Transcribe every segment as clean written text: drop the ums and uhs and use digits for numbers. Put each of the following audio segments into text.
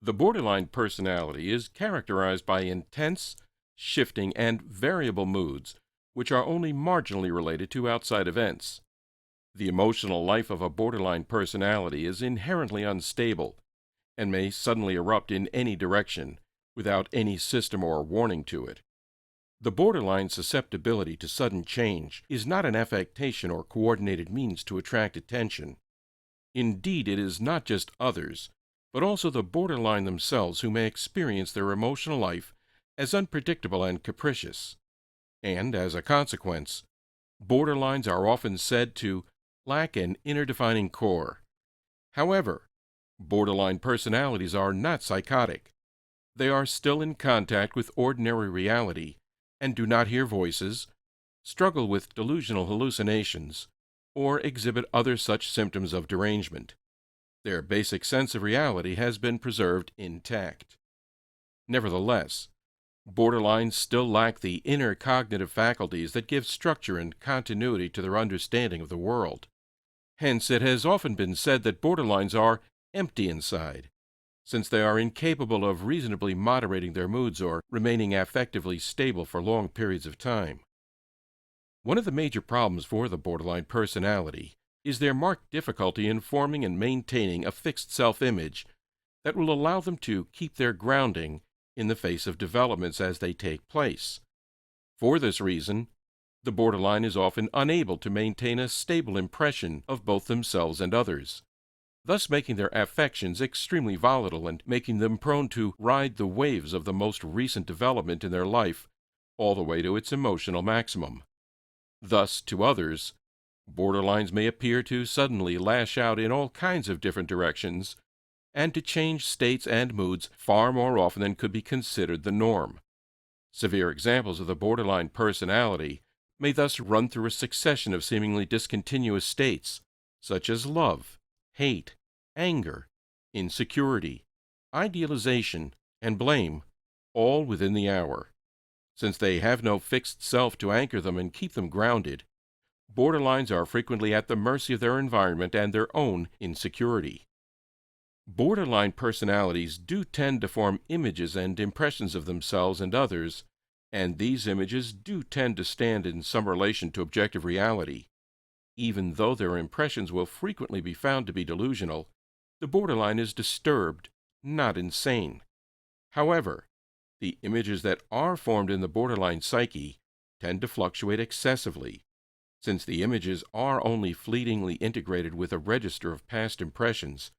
The borderline personality is characterized by intense, shifting, and variable moods, which are only marginally related to outside events. The emotional life of a borderline personality is inherently unstable and may suddenly erupt in any direction without any system or warning to it. The borderline susceptibility to sudden change is not an affectation or coordinated means to attract attention. Indeed, it is not just others, but also the borderline themselves who may experience their emotional life as unpredictable and capricious. And, as a consequence, borderlines are often said to lack an inner defining core. However, borderline personalities are not psychotic. They are still in contact with ordinary reality and do not hear voices, struggle with delusional hallucinations, or exhibit other such symptoms of derangement. Their basic sense of reality has been preserved intact. Nevertheless, borderlines still lack the inner cognitive faculties that give structure and continuity to their understanding of the world. Hence, it has often been said that borderlines are empty inside, since they are incapable of reasonably moderating their moods or remaining affectively stable for long periods of time. One of the major problems for the borderline personality is their marked difficulty in forming and maintaining a fixed self-image that will allow them to keep their grounding in the face of developments as they take place. For this reason, the borderline is often unable to maintain a stable impression of both themselves and others, thus making their affections extremely volatile and making them prone to ride the waves of the most recent development in their life all the way to its emotional maximum. Thus, to others, borderlines may appear to suddenly lash out in all kinds of different directions and to change states and moods far more often than could be considered the norm. Severe examples of the borderline personality may thus run through a succession of seemingly discontinuous states, such as love, hate, anger, insecurity, idealization, and blame, all within the hour. Since they have no fixed self to anchor them and keep them grounded, borderlines are frequently at the mercy of their environment and their own insecurity. Borderline personalities do tend to form images and impressions of themselves and others, and these images do tend to stand in some relation to objective reality. Even though their impressions will frequently be found to be delusional, the borderline is disturbed, not insane. However, the images that are formed in the borderline psyche tend to fluctuate excessively. Since the images are only fleetingly integrated with a register of past impressions,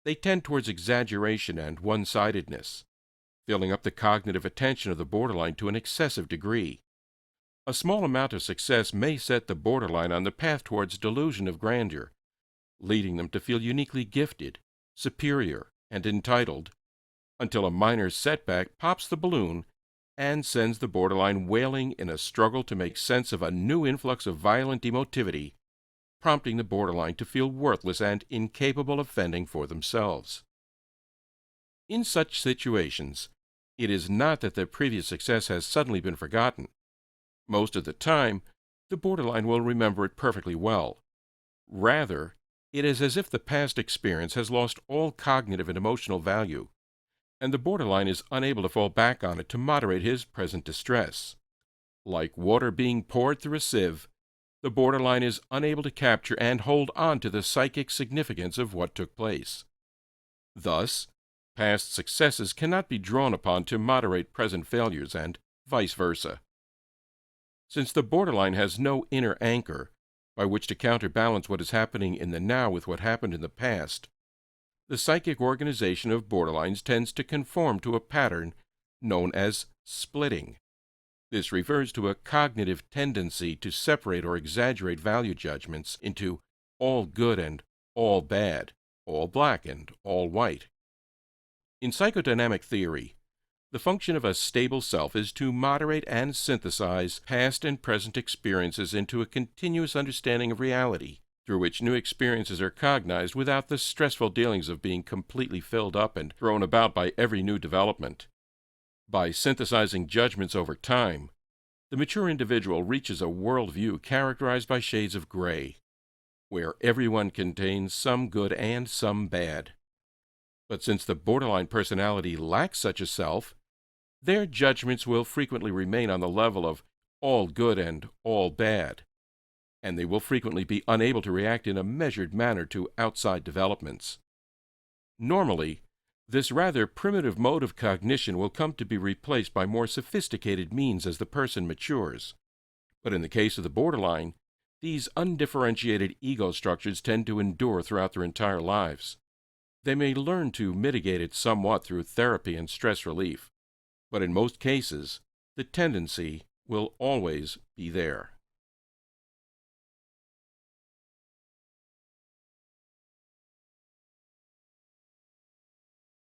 they tend towards exaggeration and one-sidedness, filling up the cognitive attention of the borderline to an excessive degree. A small amount of success may set the borderline on the path towards delusion of grandeur, leading them to feel uniquely gifted, superior, and entitled, until a minor setback pops the balloon and sends the borderline wailing in a struggle to make sense of a new influx of violent emotivity, prompting the borderline to feel worthless and incapable of fending for themselves. In such situations, it is not that the previous success has suddenly been forgotten. Most of the time, the borderline will remember it perfectly well. Rather, it is as if the past experience has lost all cognitive and emotional value, and the borderline is unable to fall back on it to moderate his present distress. Like water being poured through a sieve, the borderline is unable to capture and hold on to the psychic significance of what took place. Thus, past successes cannot be drawn upon to moderate present failures, and vice versa. Since the borderline has no inner anchor by which to counterbalance what is happening in the now with what happened in the past, the psychic organization of borderlines tends to conform to a pattern known as splitting. This refers to a cognitive tendency to separate or exaggerate value judgments into all good and all bad, all black and all white. In psychodynamic theory, the function of a stable self is to moderate and synthesize past and present experiences into a continuous understanding of reality, through which new experiences are cognized without the stressful dealings of being completely filled up and thrown about by every new development. By synthesizing judgments over time, the mature individual reaches a worldview characterized by shades of gray, where everyone contains some good and some bad. But since the borderline personality lacks such a self, their judgments will frequently remain on the level of all good and all bad, and they will frequently be unable to react in a measured manner to outside developments. Normally, this rather primitive mode of cognition will come to be replaced by more sophisticated means as the person matures. But in the case of the borderline, these undifferentiated ego structures tend to endure throughout their entire lives. They may learn to mitigate it somewhat through therapy and stress relief, but in most cases, the tendency will always be there.